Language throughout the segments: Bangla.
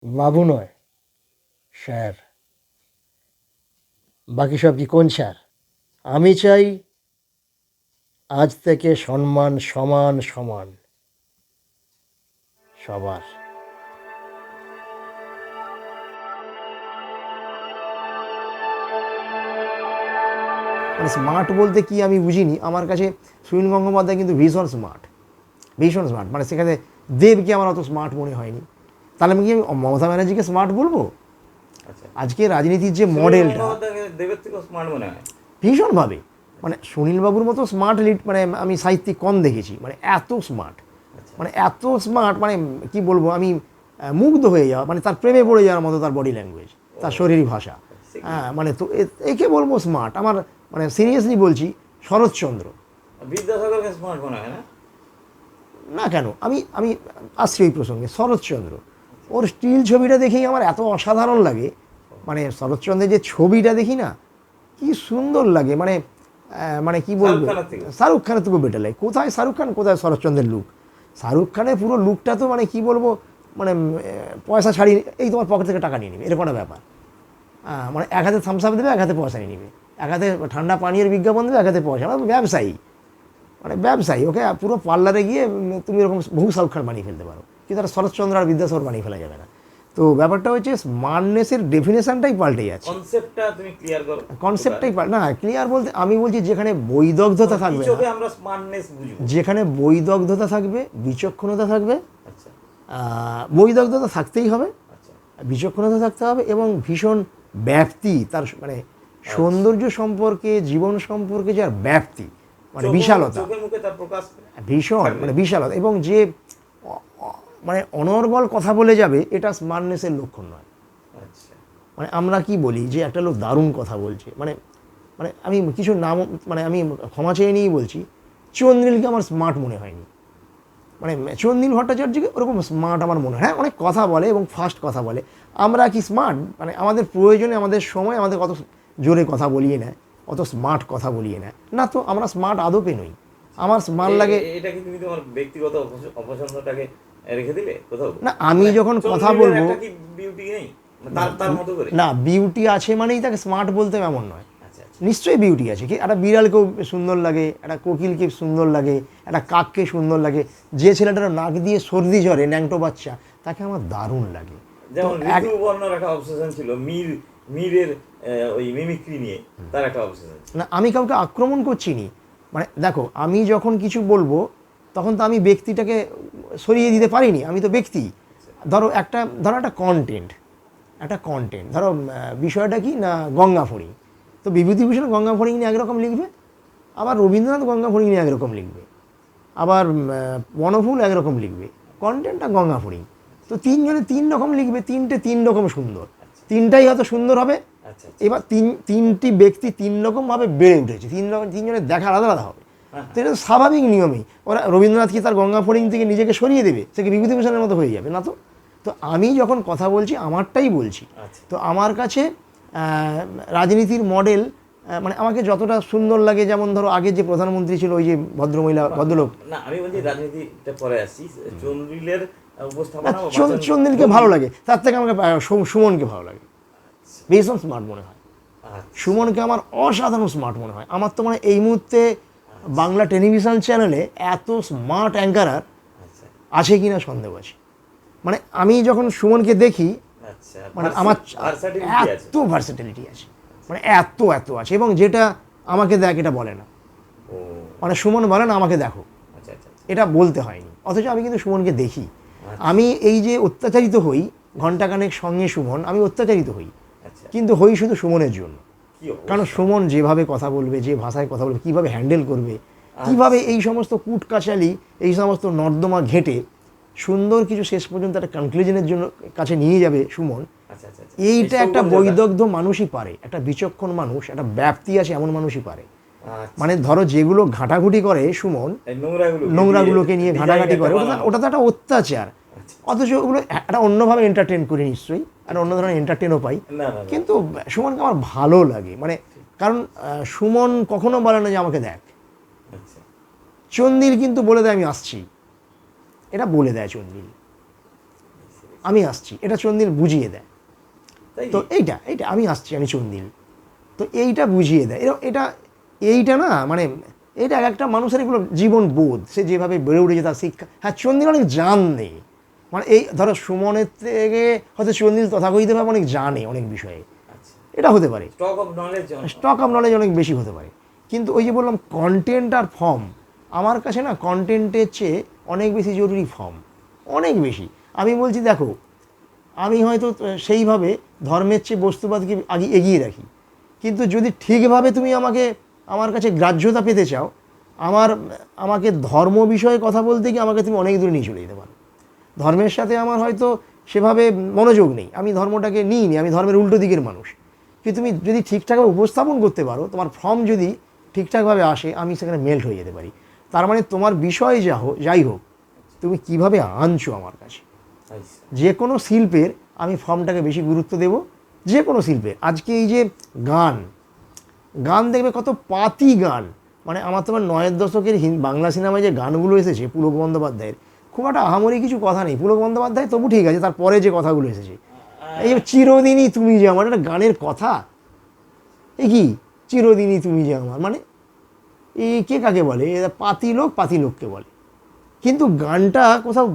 বাবু নয়, স্যার। বাকি সব কি কোন স্যার? আমি চাই আজ থেকে সম্মান সমান সমান সবার। মানে স্মার্ট বলতে কি আমি বুঝিনি, আমার কাছে সুনীল গঙ্গোপাধ্যায় কিন্তু ভীষণ স্মার্ট, ভীষণ স্মার্ট। মানে সেখানে দেবকে আমার অত স্মার্ট মনে হয়নি। তাহলে আমি কি মমতা ব্যানার্জিকে স্মার্ট বলবো? আচ্ছা, আজকে রাজনীতির যে সুনীল মডেলটা গঙ্গোপাধ্যায়কে দেবের থেকেও স্মার্ট মনে হয়। ভীষণভাবে, মানে সুনীলবাবুর মতো স্মার্ট লিড মানে আমি সাহিত্যিক কম দেখেছি, মানে এত স্মার্ট, আচ্ছা, মানে এত স্মার্ট, মানে কি বলবো আমি, মুগ্ধ হয়ে যাওয়া, মানে তার প্রেমে পড়ে যাওয়ার মতো তার বডি ল্যাঙ্গুয়েজ, তার শরীরী ভাষা। সে কি? হ্যাঁ, মানে তো একে বলবো স্মার্ট। আমার মানে সিরিয়াসলি বলছি, শরৎচন্দ্র। বিদ্যাসাগরকে স্মার্ট মনে হয় না? না কেন, আমি আমি আসছি ওই প্রসঙ্গে। শরৎচন্দ্র, ওর স্টিল ছবিটা দেখেই আমার এত অসাধারণ লাগে। মানে শরৎচন্দ্রের যে ছবিটা দেখি না, কি সুন্দর লাগে। মানে মানে কি বলবো, শাহরুখ খানের থেকে? শাহরুখ খানের থেকেও বেটার লাগে। কোথায় শাহরুখ খান, কোথায় শরৎচন্দ্রের লুক। শাহরুখ খানের পুরো লুকটা তো মানে কি বলবো, মানে পয়সা ছাড়িয়ে এই তোমার পকেট থেকে টাকা নিয়ে নেবে, এরকম একটা ব্যাপার। মানে এক হাতে থামস আপ দেবে, এক হাতে পয়সা নিয়ে নেবে, এক হাতে ঠান্ডা পানীয়ের বিজ্ঞাপন দেবে, এক হাতে পয়সা। মানে ব্যবসায়ী, মানে ব্যবসায়ী। ওকে পুরো পার্লারে গিয়ে তুমি এরকম বহু শাহরুখ খান বানিয়ে ফেলতে পারো, কিন্তু একটা শরৎচন্দ্র আর বিদ্যাসাগর বানিয়ে ফেলা যাবে না। তো ব্যাপারটা হচ্ছে স্মার্টনেসের ডেফিনেশনটাই পাল্টে যাচ্ছে। কনসেপ্টটা তুমি ক্লিয়ার করো। কনসেপ্টটাই না ক্লিয়ার বলতে আমি বলছি, যেখানে বৈদগ্ধ্যতা কি থাকবে চোখে না, আমরা স্মার্টনেস বুঝবো? যেখানে বৈদগ্ধ্যতা থাকবে, বিচক্ষণতা থাকবে, আচ্ছা, বৈদগ্ধ্যতা থাকতেই হবে, আচ্ছা, বিচক্ষণতা থাকতে হবে, এবং ভীষণ ব্যাপ্তি তার, মানে সৌন্দর্য সম্পর্কে, জীবন সম্পর্কে যার ব্যাপ্তি, মানে বিশালতা, চোখে মুখে তার প্রকাশ ভীষণ থাকবে। মানে বিশালতা, এবং যে মানে অনর্গল কথা বলে যাবে, এটা স্মার্টনেসের লক্ষণ নয়। আচ্ছা, মানে আমরা কি বলি যে একটা লোক দারুণ কথা বলছে, মানে মানে আমি কিছু নাম, মানে আমি ক্ষমা চেয়ে নিয়েই বলছি, চন্দ্রিলকে আমার স্মার্ট মনে হয়নি। মানে চন্দ্রিল ভট্টাচার্যকে ওরকম স্মার্ট আমার মনে হয়। হ্যাঁ, অনেক কথা বলে এবং ফাস্ট কথা বলে। আমরা কি স্মার্ট? মানে আমাদের প্রয়োজনে, আমাদের সময় আমাদের কত জোরে কথা বলিয়ে নেয়, অত স্মার্ট কথা বলিয়ে নেয় না। তো আমরা স্মার্ট আদপে নই। আমার স্মার্ট লাগে এটা কি তুমি তোমার ব্যক্তিগত অপছন্দটাকে রেখে দিলে কোথাও? না, আমি মানে যখন কথা চন্দ্রিলের বলবো। একটা কি বিউটি নেই? তার তার মতো করে? না, বিউটি আছে মানেই তাকে স্মার্ট বলতে এমন নয়। আচ্ছা, আচ্ছা, নিশ্চয়ই বিউটি আছে। কি একটা বিড়ালকেও সুন্দর লাগে, একটা কোকিলকে সুন্দর লাগে, একটা কাককে সুন্দর লাগে। যে ছেলেটার নাক দিয়ে সর্দি ঝরে, ন্যাংটো বাচ্চা, তাকে আমার দারুণ লাগে। তো যেমন ঋতুবর্ণর একটা অবসেশন ছিল, মীরের ওই মিমিক্রি নিয়ে তার একটা অবসেশন ছিল। না, আমি কাউকে আক্রমণ করছি নি। মানে দেখো, আমি যখন কিছু বলবো, তখন তো আমি ব্যক্তিটাকে সরিয়ে দিতে পারিনি। আমি তো ব্যক্তি। ধরো একটা কন্টেন্ট, ধরো বিষয়টা কি না, গঙ্গা ফড়িং। তো বিভূতিভূষণ গঙ্গা ফড়িং নিয়ে একরকম লিখবে, আবার রবীন্দ্রনাথ গঙ্গা ফড়িং নিয়ে একরকম লিখবে, আবার বনফুল একরকম লিখবে। কন্টেন্টটা গঙ্গা ফড়িং। তো তিনজনে তিন রকম লিখবে, তিন রকম সুন্দর। তিনটাই হয়তো সুন্দর হবে। আচ্ছা, আচ্ছা, এবার তিনটি ব্যক্তি তিন রকমভাবে বেড়ে উঠেছে, তিনজনের দেখা আলাদা আলাদা হবে। তো এটা তো স্বাভাবিক নিয়মই। ওরা রবীন্দ্রনাথ কি তার গঙ্গা ফড়িং থেকে নিজেকে সরিয়ে দেবে? সে কি বিভূতিভূষণের মতো হয়ে যাবে? না তো। তো আমি যখন কথা বলছি, আমারটাই বলছি। আচ্ছা। তো আমার কাছে রাজনীতির মডেল, মানে আমাকে যতটা সুন্দর লাগে, যেমন ধরো আগের যে প্রধানমন্ত্রী ছিল, ওই যে ভদ্রমহিলা, ভদ্রলোক। না, আমি বলছি রাজনীতিটা পরে আসছি। চন্দ্রিলের না, উপস্থাপনা বা বাচন চন্দ্রিলকে ভালো লাগে, তার থেকে আমাকে সুমনকে ভালো লাগে। ভীষণ স্মার্ট মনে হয় আচ্ছা, সুমনকে, আমার অসাধারণ স্মার্ট মনে হয়। আমার তো মানে এই মুহূর্তে বাংলা টেলিভিশন চ্যানেলে এত স্মার্ট অ্যাঙ্কারার আচ্ছা, আছে কিনা সন্দেহ আছে। মানে আমি যখন সুমনকে দেখি, আচ্ছা, মানে আমার ভার্সাটিলিটি আছে। এত ভার্সিটিলিটি আছে, মানে এত আছে, এবং যেটা আমাকে দেখ এটা বলে না। ও, মানে সুমন বলে না আমাকে দেখো, আচ্ছা, আচ্ছা, এটা বলতে হয়নি, অথচ আমি কিন্তু সুমনকে দেখি। আচ্ছা। আমি এই যে অত্যাচারিত হই ঘণ্টাখানেক সঙ্গে সুমন, আমি অত্যাচারিত হই, আচ্ছা, কিন্তু হই শুধু সুমনের জন্য। কি কারণ অবস্থা? সুমন যেভাবে কথা বলবে, যে ভাষায় কথা বলবে, কীভাবে হ্যান্ডেল করবে, কীভাবে এই সমস্ত কুটকাচালি, এই সমস্ত নর্দমা ঘেঁটে সুন্দর কিছু শেষ পর্যন্ত একটা কনক্লুশনের জন্য কাছে নিয়ে যাবে সুমন। আচ্ছা, আচ্ছা, আচ্ছা। এইটা এই একটা সৌগন্ধ্যটা। বৈদগ্ধ্য মানুষই পারে, একটা বিচক্ষণ মানুষ, একটা ব্যাপ্তি আছে এমন মানুষই পারে। আচ্ছা, মানে ধরো যেগুলো ঘাটাঘুটি করে সুমন, এই নোংরাগুলোকে নিয়ে ঘাটাঘাটি করে, বানানো। ওটা তো একটা অত্যাচার। আচ্ছা, অথচ ওগুলো একটা অন্যভাবে এন্টারটেন করি নিশ্চয়ই, একটা অন্য ধরনের এন্টারটেনও পাই। না, না, না। কিন্তু সুমনকে আমার ভালো লাগে, মানে কারণ সুমন কখনো বলে না যে আমাকে দেখ। আচ্ছা, চন্দির কিন্তু বলে দেয় আমি আসছি, এটা বলে দেয় চন্দির। আমি আসছি, এটা চন্দিল বুঝিয়ে দেয়। তাই তো এইটা আমি আসছি, আমি চন্দিল, তো এইটা বুঝিয়ে দেয়। এইটা না মানে এটা এক একটা মানুষের এগুলো জীবন বোধ, সে যেভাবে বেড়ে উঠেছে তার শিক্ষা। হ্যাঁ, চন্দিল অনেক জানে, মানে এই ধরো সুমনের থেকে হয়তো চন্দিল তথাকথিতভাবে অনেক জানে অনেক বিষয়ে, আচ্ছা, এটা হতে পারে। Stock of knowledge. Stock of knowledge অনেক বেশি হতে পারে, কিন্তু ওই যে বললাম কন্টেন্ট আর ফর্ম, আমার কাছে না কন্টেন্টের চেয়ে অনেক বেশি জরুরি ফর্ম, অনেক বেশি। আমি বলছি দেখো, আমি হয়তো সেইভাবে ধর্মের চেয়ে বস্তুবাদকে আগে এগিয়ে রাখি, কিন্তু যদি ঠিকভাবে তুমি আমার কাছে গ্রাহ্যতা পেতে চাও, আমাকে ধর্ম বিষয়ে কথা বলতে গিয়ে আমাকে তুমি অনেক দূরে নিয়ে চলে যেতে পারো। ধর্মের সাথে আমার হয়তো সেভাবে মনোযোগ নেই, আমি ধর্মটাকে নিইনি, আমি ধর্মের উল্টো দিকের মানুষ, কিন্তু তুমি যদি ঠিকঠাকভাবে উপস্থাপন করতে পারো, তোমার ফর্ম যদি ঠিকঠাকভাবে আসে, আমি সেখানে মেল্ট হয়ে যেতে পারি। তার মানে তোমার বিষয় যাই হোক, তুমি কিভাবে আনছো আমার কাছে। যে কোনো শিল্পের আমি ফর্মটাকে বেশি গুরুত্ব দেব, যে কোনো শিল্পে। আজকে এই যে গান দেখবে কত পাতি গান, মানে আমার তোমার 9-এর দশকের বাংলা সিনেমায় যে গানগুলো এসেছে পুলক বন্দ্যোপাধ্যায়ের, খুব একটা আহামরি কিছু কথা নেই। পুলক বন্দ্যোপাধ্যায় তবু ঠিক আছে, তারপরে যে কথাগুলো এসেছে, এই যে চিরদিনই তুমি যে আমার, একটা গানের কথা, এ কি চিরদিনই তুমি যে আমার, মানে এই কে কাকে বলে, পাতি লোককে বলে, কিন্তু গানটা কোথাও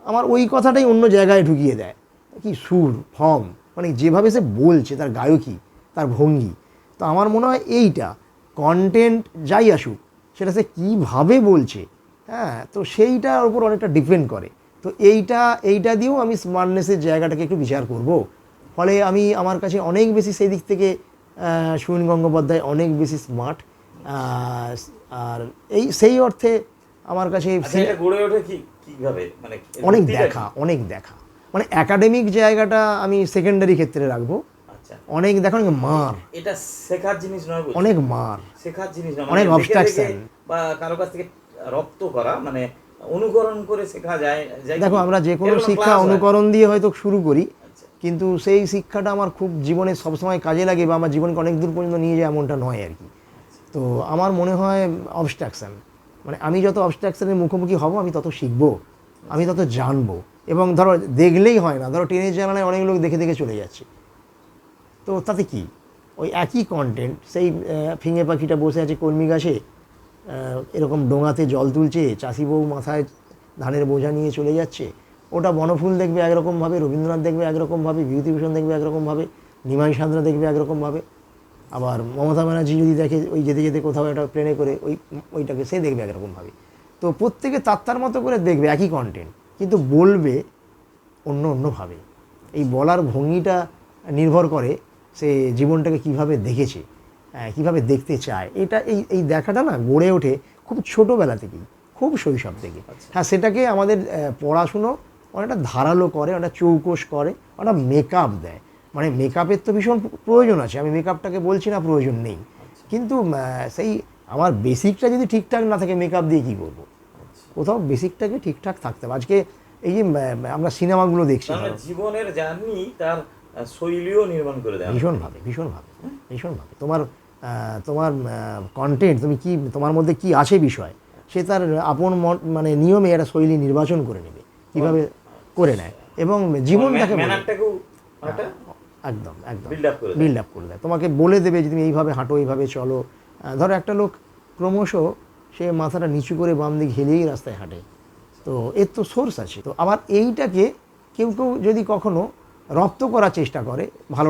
আমার ওই কথাটাই অন্য জায়গায় ঢুকিয়ে দেয়। কি সুর, ফর্ম, মানে যেভাবে সে বলছে, তার গায়কী, তার ভঙ্গি। তো আমার মনে হয় এইটা কন্টেন্ট যাই আসুক, সেটা সে কীভাবে বলছে, হ্যাঁ, তো সেইটার ওপর অনেকটা ডিপেন্ড করে। তো এইটা দিয়েও আমি স্মার্টনেসের জায়গাটাকে একটু বিচার করব। ফলে আমার কাছে অনেক বেশি সেই দিক থেকে সুনীল গঙ্গোপাধ্যায় অনেক বেশি স্মার্ট। আর সেই অর্থে আমার কাছে গড়ে ওঠে কিভাবে, মানে অনেক দেখা মানে একাডেমিক জায়গাটা আমি সেকেন্ডারি ক্ষেত্রে রাখবো। আচ্ছা, অনেক দেখা, অনেক মার, এটা শেখার জিনিস নয়, অনেক মার, শেখার জিনিস নয়, অনেক মানে অবস্ট্রাকশন, বা কারো কাছ থেকে রপ্ত করা, মানে অনুকরণ করে শেখা যায়। দেখো আমরা যে কোনো শিক্ষা অনুকরণ দিয়ে হয়তো শুরু করি, কিন্তু সেই শিক্ষাটা আমার খুব জীবনে সবসময় কাজে লাগে বা আমার জীবনকে অনেক দূর পর্যন্ত নিয়ে যায় এমনটা নয় আর কি। তো আমার মনে হয় অবস্ট্রাকশান, মানে আমি যত অবস্ট্রাকশানের মুখোমুখি হব, আমি তত শিখবো, আমি তত জানবো। এবং ধরো দেখলেই হয় না, ধরো টেনের জানালায় অনেক লোক দেখে দেখে চলে যাচ্ছে, তো তাতে কি, ওই একই কন্টেন্ট, সেই ফিঙে পাখিটা বসে আছে কলমি গাছে, এরকম ডোঙাতে জল তুলছে, চাষি বউ মাথায় ধানের বোঝা নিয়ে চলে যাচ্ছে, ওটা বনফুল দেখবে একরকমভাবে, রবীন্দ্রনাথ দেখবে একরকমভাবে, বিভূতিভূষণ দেখবে একরকমভাবে, নিমাই সাঁতরা দেখবে একরকমভাবে, আবার মমতা ব্যানার্জি যদি দেখে ওই যেতে যেতে কোথাও একটা প্লেনে করে ওইটাকে সে দেখবে একরকমভাবে। তো প্রত্যেকে তার মতো করে দেখবে একই কন্টেন্ট, কিন্তু বলবে অন্যভাবে। এই বলার ভঙ্গিটা নির্ভর করে সে জীবনটাকে কিভাবে দেখেছে, কিভাবে দেখতে চায়। এই দেখাটা না গড়ে ওঠে খুব ছোটোবেলা থেকেই, খুব শৈশব থেকে। হ্যাঁ, সেটাকে আমাদের পড়াশুনো অনেকটা ধারালো করে, অনেকটা চৌকস করে, অনেকটা মেকআপ দেয়। মানে মেকআপের তো ভীষণ প্রয়োজন আছে, আমি মেকআপটাকে বলছি না প্রয়োজন নেই, কিন্তু সেই আমার বেসিকটা যদি ঠিকঠাক না থাকে, মেকআপ দিয়ে কী করবো? কোথাও বেসিকটাকে ঠিকঠাক থাকতে হবে। আজকে এই যে আমরা সিনেমাগুলো দেখছি, জীবনের জার্নি তার শৈলীও নির্মাণ করে দেয় ভীষণভাবে তোমার কন্টেন্ট, তুমি কি, তোমার মধ্যে কি আছে বিষয়, সে তার আপন মানে নিয়মে একটা শৈলী নির্বাচন করে নেবে, কীভাবে করে নেয়, এবং জীবনটাকে একদম বিল্ড আপ করে দেয়। তোমাকে বলে দেবে যে তুমি এইভাবে হাঁটো, এইভাবে চলো। ধরো একটা লোক ক্রমশ সে মাথাটা নিচু করে বাম দিকে হেলিয়েই রাস্তায় হাঁটে, তো এর তো সোর্স আছে। তো আবার এইটাকে কেউ যদি কখনো রপ্ত করার চেষ্টা করে, ভালো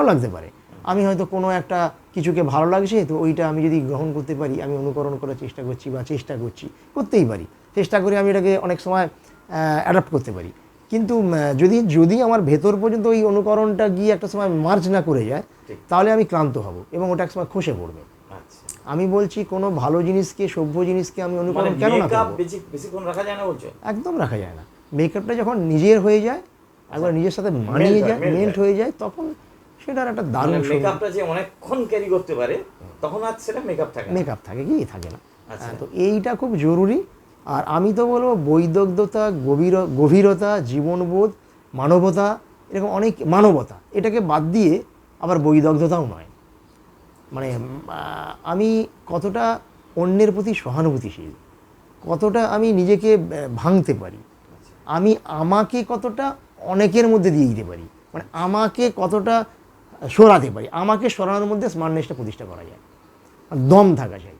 লাগতে পারে। আমি হয়তো কোনো একটা কিছুকে ভালো লাগছে, তো ওইটা আমি যদি গ্রহণ করতে পারি, আমি অনুকরণ করার চেষ্টা করতেই পারি, চেষ্টা করে আমি এটাকে অনেক সময় অ্যাডাপ্ট করতে পারি। কিন্তু যদি আমার ভেতর পর্যন্ত ওই অনুকরণটা গিয়ে একটা সময় মার্জ না করে যায়, তাহলে আমি ক্লান্ত হব এবং ওটা এক সময় খসে পড়বে। আমি বলছি কোনো ভালো জিনিসকে, সভ্য জিনিসকে আমি অনুকরণ কেন না করব? বেশিক্ষণ রাখা যায় না বলছো? একদম রাখা যায় না। মেকআপটা যখন নিজের হয়ে যায়, একবার নিজের সাথে মানিয়ে যায়, মেল্ট হয়ে যায়, তখন সেটার একটা দারুণ, মেকআপটা যে অনেকক্ষণ ক্যারি করতে পারে, তখন আর সেটা মেকআপ থাকে কি থাকে না। তো এইটা খুব জরুরি। আর আমি তো বলবো বৈদগ্ধ্যতা, গভীরতা, জীবনবোধ, মানবতা, এরকম অনেক মানবতা, এটাকে বাদ দিয়ে আবার বৈদগ্ধ্যতাও নয়। মানে আমি কতটা অন্যের প্রতি সহানুভূতিশীল, কতটা আমি নিজেকে ভাঙতে পারি, আমি আমাকে কতটা অনেকের মধ্যে দিয়ে দিতে পারি, মানে আমাকে কতটা সরাতে পারি, আমাকে সরানোর মধ্যে স্মার্টনেসটা প্রতিষ্ঠা করা যায়, আর দম থাকা চাই।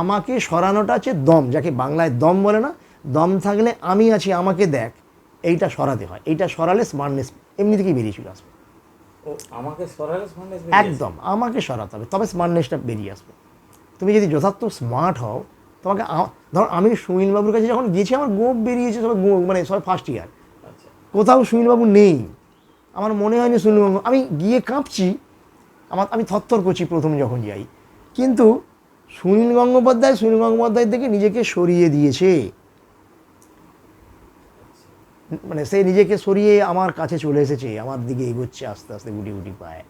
আমাকে সরানোটা হচ্ছে দম, যাকে বাংলায় দম বলে না, দম থাকলে আমি আছি আমাকে দেখ, এইটা সরাতে হয়, এইটা সরালে স্মার্টনেস এমনি থেকেই বেরিয়ে চলে আসবে। ও আমাকে সরালে smartness বেরিয়ে আসে। একদম আমাকে সরাতে হবে, তবে স্মার্টনেসটা বেরিয়ে আসবে। তুমি যদি যথার্থ স্মার্ট হও, তোমাকে ধরো আমি সুনীলবাবুর কাছে যখন গেছি আমার গোপ বেরিয়েছে, সবাই মানে সবাই ফার্স্ট ইয়ার, আচ্ছা কোথাও সুনীলবাবু নেই, আমার মনে হয়নি সুনীলবাবু, আমি গিয়ে কাঁপছি, আমি থরথর করছি প্রথম যখন যাই, কিন্তু সুনীল গঙ্গোপাধ্যায় থেকে নিজেকে সরিয়ে দিয়েছে, মানে সে নিজেকে সরিয়ে আমার কাছে চলে এসেছে, আমার দিকে এগোচ্ছে আস্তে আস্তে গুটি গুটি পায়।